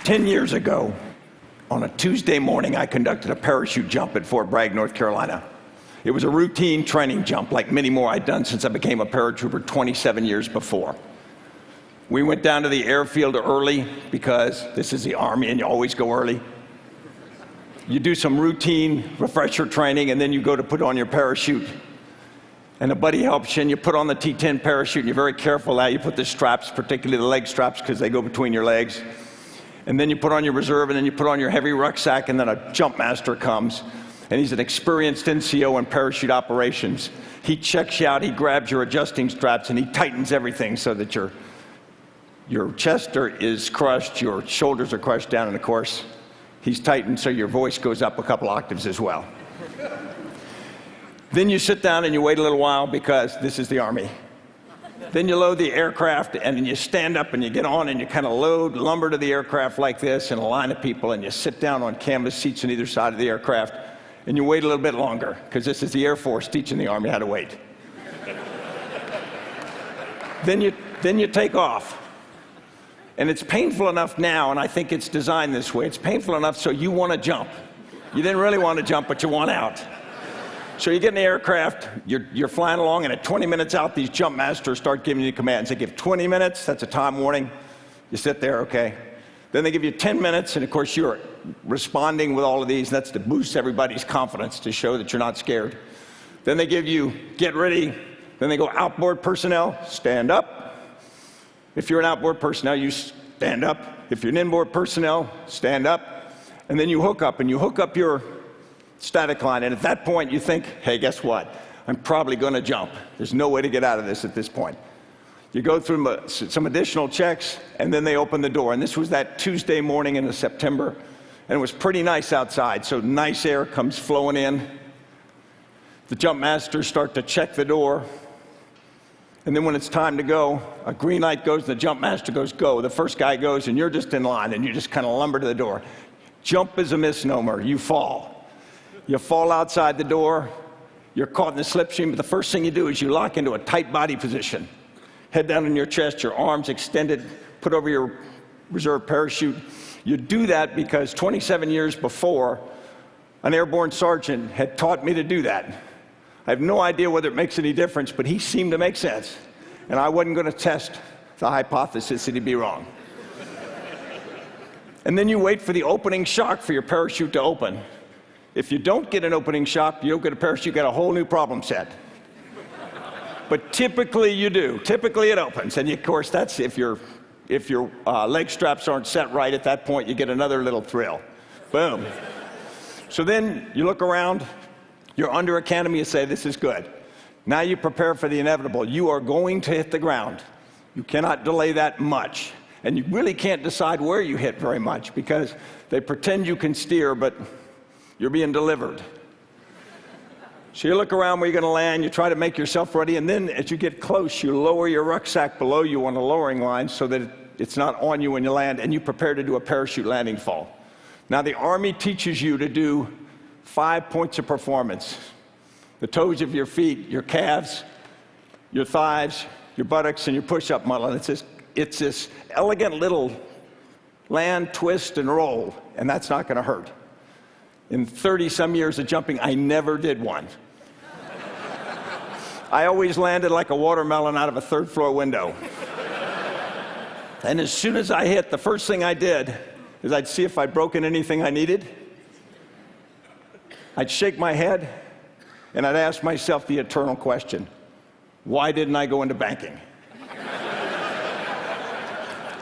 10 years ago, on a Tuesday morning, I conducted a parachute jump at Fort Bragg, North Carolina. It was a routine training jump, like many more I'd done since I became a paratrooper 27 years before. We went down to the airfield early because this is the Army and you always go early. You do some routine refresher training and then you go to put on your parachute. And a buddy helps you and you put on the T-10 parachute and you're very careful now. You put the straps, particularly the leg straps, because they go between your legs. And then you put on your reserve and then you put on your heavy rucksack and then a jump master comes. And he's an experienced NCO in parachute operations. He checks you out, he grabs your adjusting straps, and he tightens everything so that your chest is crushed, your shoulders are crushed down, and of course, he's tightened so your voice goes up a couple octaves as well. Then you sit down and you wait a little while because this is the Army. Then you load the aircraft and then you stand up and you get on and you kind of load lumber to the aircraft like this in a line of people, and you sit down on canvas seats on either side of the aircraft. And you wait a little bit longer, because this is the Air Force teaching the Army how to wait. Then you take off. And it's painful enough now, and I think it's designed this way. It's painful enough so you want to jump. You didn't really want to jump, but you want out. So you get in the aircraft, you're flying along, and at 20 minutes out, these jump masters start giving you commands. They give 20 minutes, that's a time warning. You sit there, okay. Then they give you 10 minutes, and of course you're responding with all of these. That's to boost everybody's confidence, to show that you're not scared. Then they give you, get ready. Then they go, outboard personnel, stand up. If you're an outboard personnel, you stand up. If you're an inboard personnel, stand up. And then you hook up, and you hook up your static line. And at that point, you think, hey, guess what? I'm probably going to jump. There's no way to get out of this at this point. You go through some additional checks, and then they open the door. And this was that Tuesday morning in September, and it was pretty nice outside, so nice air comes flowing in. The jump masters start to check the door, and then when it's time to go, a green light goes, and the jump master goes, go. The first guy goes, and you're just in line, and you just kind of lumber to the door. Jump is a misnomer. You fall. You fall outside the door. You're caught in the slipstream, but the first thing you do is you lock into a tight body position. Head down on your chest, your arms extended, put over your reserve parachute. You do that because 27 years before, an airborne sergeant had taught me to do that. I have no idea whether it makes any difference, but he seemed to make sense. And I wasn't going to test the hypothesis that he'd be wrong. And then you wait for the opening shock for your parachute to open. If you don't get an opening shock, you don't get a parachute, you got a whole new problem set. But typically you do. Typically it opens. And of course, that's if your leg straps aren't set right at that point, you get another little thrill. Boom. So then you look around, you're under a canopy, you say, this is good. Now you prepare for the inevitable. You are going to hit the ground. You cannot delay that much. And you really can't decide where you hit very much because they pretend you can steer, but you're being delivered. So you look around where you're going to land, you try to make yourself ready, and then as you get close, you lower your rucksack below you on a lowering line so that it's not on you when you land, and you prepare to do a parachute landing fall. Now, the Army teaches you to do 5 points of performance. The toes of your feet, your calves, your thighs, your buttocks, and your push-up muscle. And it's this elegant little land, twist, and roll, and that's not going to hurt. In 30-some years of jumping, I never did one. I always landed like a watermelon out of a third-floor window. And as soon as I hit, the first thing I did is I'd see if I'd broken anything I needed. I'd shake my head, and I'd ask myself the eternal question, why didn't I go into banking?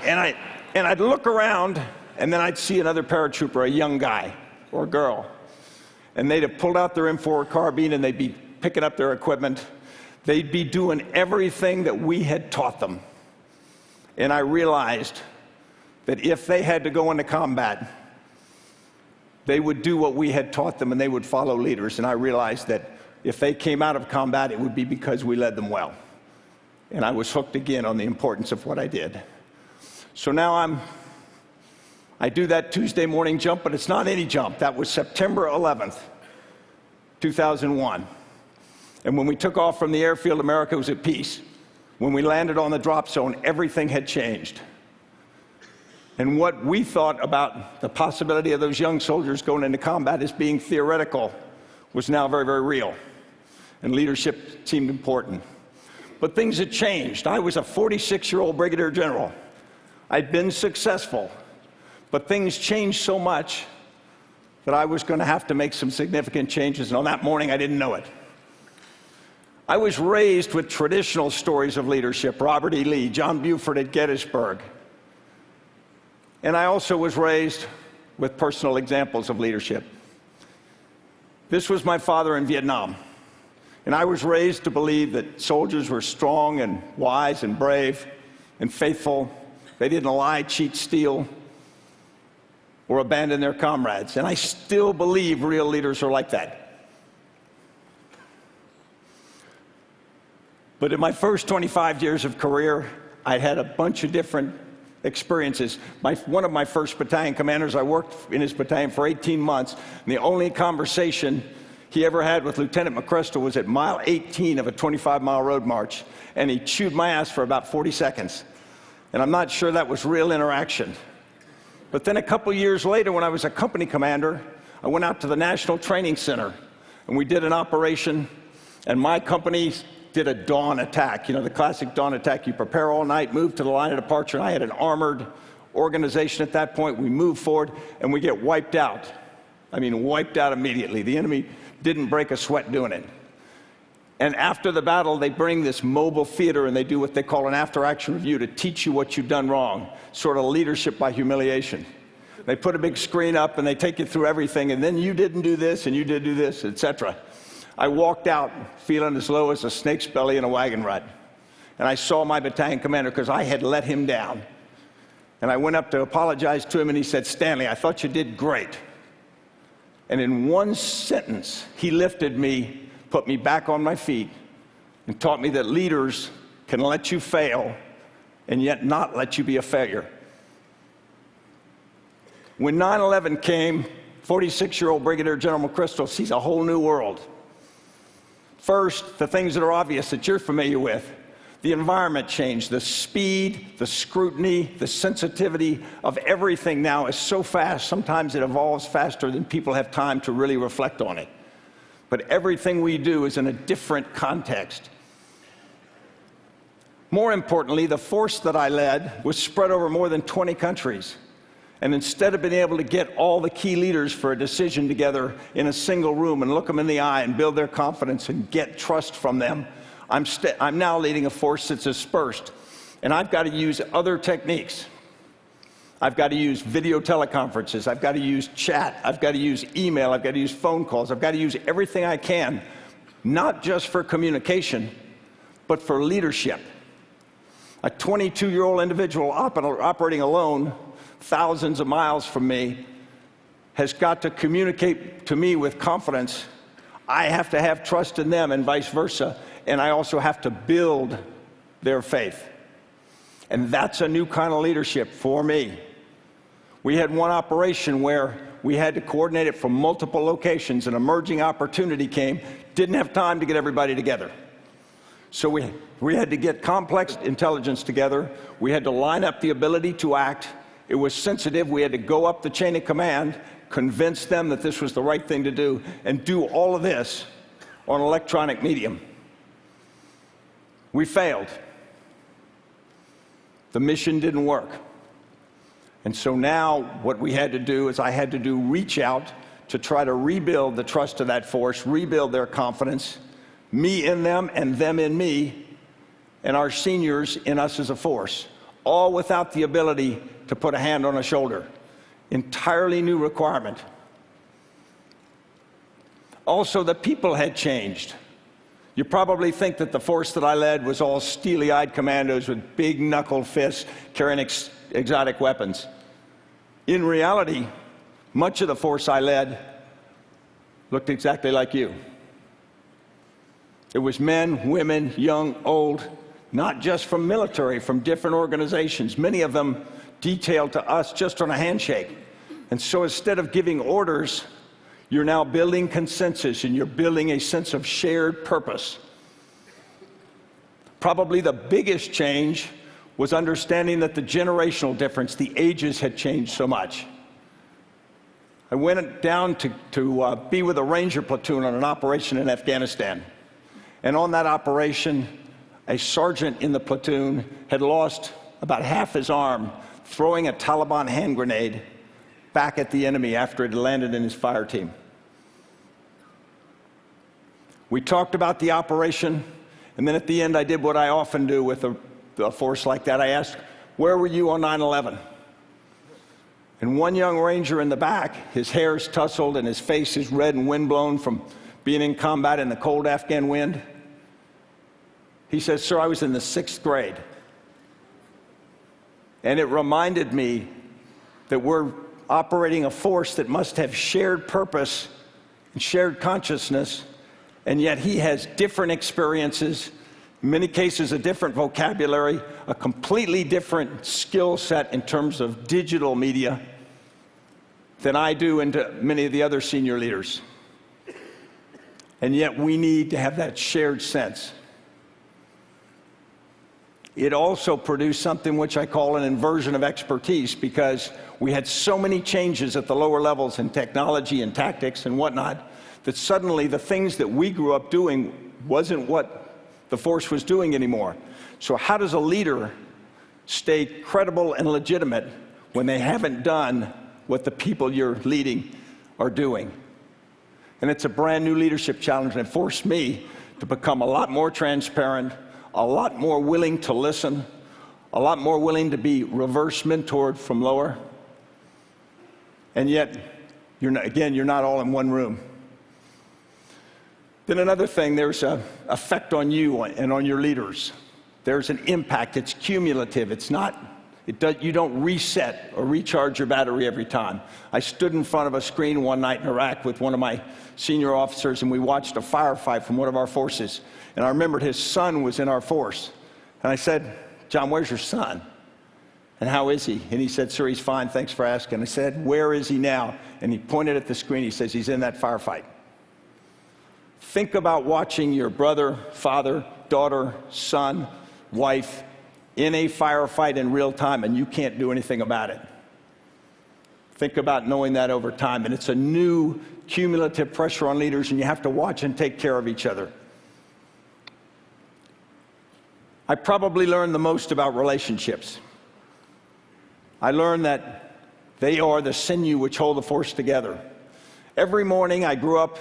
And I'd look around, and then I'd see another paratrooper, a young guy or a girl, and they'd have pulled out their M4 carbine, and they'd be picking up their equipment. They'd be doing everything that we had taught them. And I realized that if they had to go into combat, they would do what we had taught them, and they would follow leaders. And I realized that if they came out of combat, it would be because we led them well. And I was hooked again on the importance of what I did. So now I do that Tuesday morning jump, but it's not any jump. That was September 11th, 2001. And when we took off from the airfield, America was at peace. When we landed on the drop zone, everything had changed. And what we thought about the possibility of those young soldiers going into combat as being theoretical was now very, very real. And leadership seemed important. But things had changed. I was a 46-year-old brigadier general. I'd been successful, but things changed so much that I was going to have to make some significant changes, and on that morning I didn't know it. I was raised with traditional stories of leadership, Robert E. Lee, John Buford at Gettysburg. And I also was raised with personal examples of leadership. This was my father in Vietnam. And I was raised to believe that soldiers were strong and wise and brave and faithful. They didn't lie, cheat, steal, or abandon their comrades. And I still believe real leaders are like that. But in my first 25 years of career, I had a bunch of different experiences. One of my first battalion commanders, I worked in his battalion for 18 months, and the only conversation he ever had with Lieutenant McChrystal was at mile 18 of a 25-mile road march, and he chewed my ass for about 40 seconds. And I'm not sure that was real interaction. But then a couple years later, when I was a company commander, I went out to the National Training Center, and we did an operation, and my company did a dawn attack. You know, the classic dawn attack. You prepare all night, move to the line of departure, and I had an armored organization at that point. We move forward, and we get wiped out. I mean, wiped out immediately. The enemy didn't break a sweat doing it. And after the battle, they bring this mobile theater, and they do what they call an after-action review to teach you what you've done wrong, sort of leadership by humiliation. They put a big screen up, and they take you through everything, and then you didn't do this, and you did do this, etc. I walked out feeling as low as a snake's belly in a wagon rut. And I saw my battalion commander because I had let him down. And I went up to apologize to him, and he said, "Stanley, I thought you did great." And in one sentence, he lifted me, put me back on my feet, and taught me that leaders can let you fail and yet not let you be a failure. When 9/11 came, 46-year-old Brigadier General McChrystal sees a whole new world. First, the things that are obvious that you're familiar with. The environment changed, the speed, the scrutiny, the sensitivity of everything now is so fast, sometimes it evolves faster than people have time to really reflect on it. But everything we do is in a different context. More importantly, the force that I led was spread over more than 20 countries. And instead of being able to get all the key leaders for a decision together in a single room and look them in the eye and build their confidence and get trust from them, I'm now leading a force that's dispersed. And I've got to use other techniques. I've got to use video teleconferences. I've got to use chat. I've got to use email. I've got to use phone calls. I've got to use everything I can, not just for communication, but for leadership. A 22-year-old individual operating alone, thousands of miles from me, has got to communicate to me with confidence. I have to have trust in them and vice versa, and I also have to build their faith. And that's a new kind of leadership for me. We had one operation where we had to coordinate it from multiple locations. An emerging opportunity came, didn't have time to get everybody together. So we had to get complex intelligence together. We had to line up the ability to act. It was sensitive. We had to go up the chain of command, convince them that this was the right thing to do, and do all of this on electronic medium. We failed. The mission didn't work. And so now what we had to do is I had to do reach out to try to rebuild the trust of that force, rebuild their confidence, me in them and them in me, and our seniors in us as a force, all without the ability to put a hand on a shoulder. Entirely new requirement. Also, the people had changed. You probably think that the force that I led was all steely-eyed commandos with big knuckled fists carrying exotic weapons. In reality, much of the force I led looked exactly like you. It was men, women, young, old, not just from military, from different organizations, many of them detailed to us just on a handshake. And so instead of giving orders, you're now building consensus and you're building a sense of shared purpose. Probably the biggest change was understanding that the generational difference, the ages had changed so much. I went down to be with a Ranger platoon on an operation in Afghanistan. And on that operation, a sergeant in the platoon had lost about half his arm throwing a Taliban hand grenade back at the enemy after it had landed in his fire team. We talked about the operation, and then at the end I did what I often do with a force like that. I asked, where were you on 9/11? And one young Ranger in the back, his hair's tousled and his face is red and windblown from being in combat in the cold Afghan wind. He says, sir, I was in the 6th grade. And it reminded me that we're operating a force that must have shared purpose and shared consciousness, and yet he has different experiences, in many cases a different vocabulary, a completely different skill set in terms of digital media than I do and to many of the other senior leaders. And yet we need to have that shared sense. It also produced something which I call an inversion of expertise, because we had so many changes at the lower levels in technology and tactics and whatnot, that suddenly the things that we grew up doing wasn't what the force was doing anymore. So how does a leader stay credible and legitimate when they haven't done what the people you're leading are doing? And it's a brand new leadership challenge, and it forced me to become a lot more transparent, a lot more willing to listen, a lot more willing to be reverse mentored from lower. And yet, you're not all in one room. Then another thing, there's an effect on you and on your leaders. There's an impact. It's cumulative. You don't reset or recharge your battery every time. I stood in front of a screen one night in Iraq with one of my senior officers, and we watched a firefight from one of our forces. And I remembered his son was in our force. And I said, John, where's your son? And how is he? And he said, sir, he's fine. Thanks for asking. I said, where is he now? And he pointed at the screen. He says, he's in that firefight. Think about watching your brother, father, daughter, son, wife in a firefight in real time, and you can't do anything about it. Think about knowing that over time. And it's a new cumulative pressure on leaders, and you have to watch and take care of each other. I probably learned the most about relationships. I learned that they are the sinew which hold the force together. Every morning, I grew up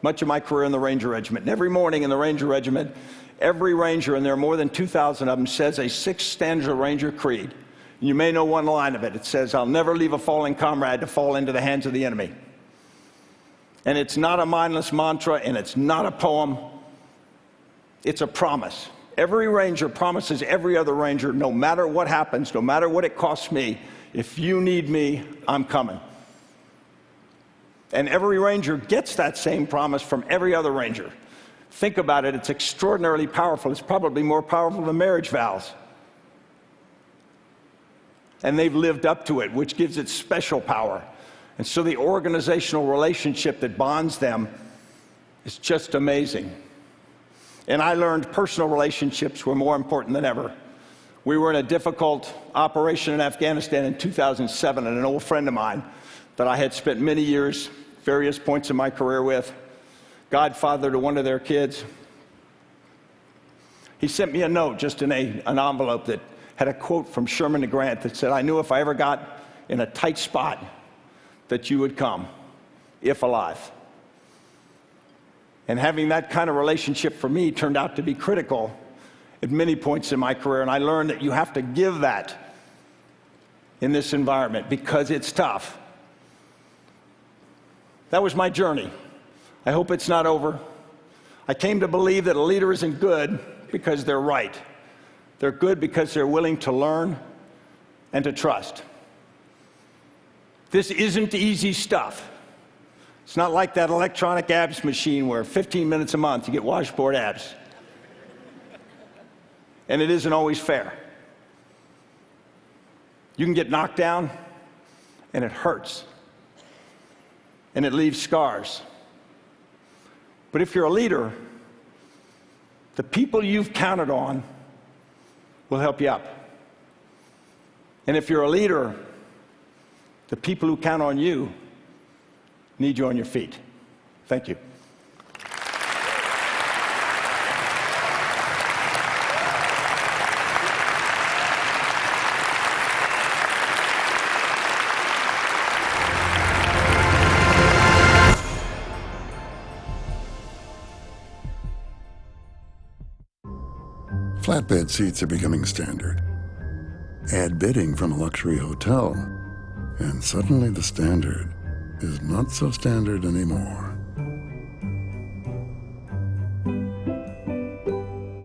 much of my career in the Ranger Regiment, and every morning in the Ranger Regiment, every Ranger, and there are more than 2,000 of them, says a 6-stanza Ranger creed. And you may know one line of it. It says, I'll never leave a fallen comrade to fall into the hands of the enemy. And it's not a mindless mantra, and it's not a poem. It's a promise. Every Ranger promises every other Ranger, no matter what happens, no matter what it costs me, if you need me, I'm coming. And every Ranger gets that same promise from every other Ranger. Think about it, it's extraordinarily powerful. It's probably more powerful than marriage vows. And they've lived up to it, which gives it special power. And so the organizational relationship that bonds them is just amazing. And I learned personal relationships were more important than ever. We were in a difficult operation in Afghanistan in 2007, and an old friend of mine that I had spent many years, various points in my career with, godfather to one of their kids, he sent me a note just in an envelope that had a quote from Sherman to Grant that said, I knew if I ever got in a tight spot that you would come, if alive. And having that kind of relationship for me turned out to be critical at many points in my career, and I learned that you have to give that in this environment because it's tough. That was my journey. I hope it's not over. I came to believe that a leader isn't good because they're right. They're good because they're willing to learn and to trust. This isn't easy stuff. It's not like that electronic abs machine where 15 minutes a month you get washboard abs. And it isn't always fair. You can get knocked down, and it hurts. And it leaves scars. But if you're a leader, the people you've counted on will help you up. And if you're a leader, the people who count on you need you on your feet. Thank you. Flatbed seats are becoming standard. Add bedding from a luxury hotel, and suddenly the standard is not so standard anymore.